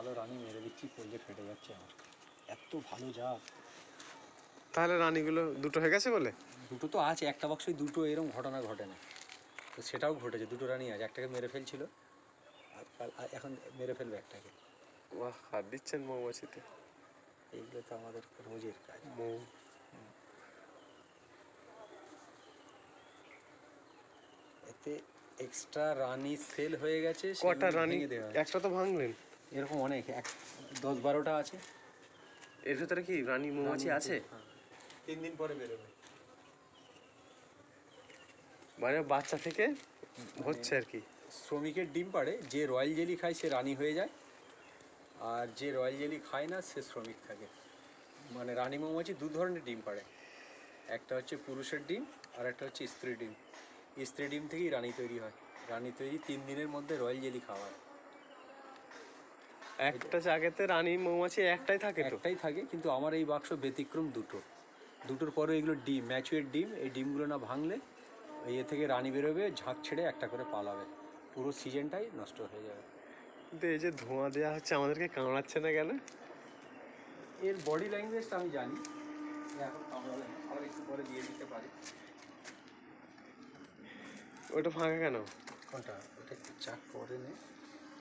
ভালো রানী মেরে দিচ্ছি, পড়লে ফেটে যাচ্ছে আমার, এত ভালো জাত। তাহলে রানীগুলো দুটো হয়ে গেছে বলে? দুটো তো আছে, একটা বক্সই দুটো, এরকম ঘটনা ঘটে না। তো সেটাও ঘটেছে, দুটো রানী আছে, একটাকে মেরে ফেলছিল আর এখন মেরে ফেলবে একটাকে। বাহ, হাত দিচ্ছেন মৌমাছিতে। এইগুলো তো আমাদের রোজের কাজ। মৌ এতে এক্সট্রা রানী সেল হয়ে গেছে, কটা সেগুলো রানী? ভেঙে দেওয়া। একটা তো ভাঙলেন। এরকম অনেক, 10-12টা আছে। এর ভেতরে কি রানী মৌমাছি আছে? হ্যাঁ, 3 দিন পরে বেরোবে। মানে বাচ্চা থেকে হচ্ছে আর কি। শ্রমিকের ডিম পাড়ে, যে রয়্যাল জেলি খায় সে রানী হয়ে যায়, আর যে রয়্যাল জেলি খায় না সে শ্রমিক থাকে। মানে রানী মৌমাছি দু ধরনের ডিম পাড়ে, একটা হচ্ছে পুরুষের ডিম আর একটা হচ্ছে স্ত্রী ডিম। স্ত্রী ডিম থেকেই রানী তৈরি হয়। রানী তৈরি 3 দিনের মধ্যে রয়্যাল জেলি খাওয়া হয়। একটা জায়গাতে রানী মৌমাছি একটাই থাকে তো? একটাই থাকে, কিন্তু আমার এই বাক্স ব্যতিক্রম দুটোর পরে এগুলো ডিম, ম্যাচুয়ার ডিম। এই ডিমগুলো না ভাঙলে এ থেকে রানী বেরোবে, ঝাঁক ছেড়ে একটা করে পালাবে, পুরো সিজনটাই নষ্ট হয়ে যাবে। কিন্তু এই যে ধোঁয়া দেওয়া হচ্ছে, আমাদেরকে কামড়াচ্ছে না কেন? এর বডি ল্যাঙ্গুয়েজটা আমি জানি, এখন কামড়াবে না, আবার একটু পরে দিয়ে দিতে পারি। ওটা ফাঁকা কেন? কোনটা? ওটা একটু চাক করে নে,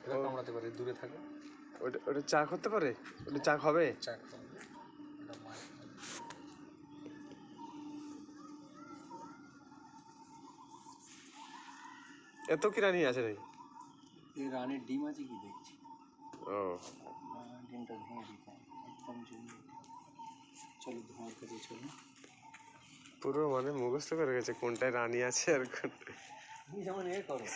এটা কামড়াতে পারে, দূরে থাকে। ওটা ওটা চাক হতে পারে? ওটা চাক হবে? চাক হবে, এটা মার। এত কি রানী আছে নাকি? এই রানের ডিম আছে কি দেখছি। ও, ডিমটা ভেঙে দিতে হবে, একদম জমিয়ে। চলো ধোঁয়ার কাছে চলো। পুরো মানে মুখস্থ করে গেছে কোনটায় রানী আছে আর কোন। তুমি যেমন এ করো।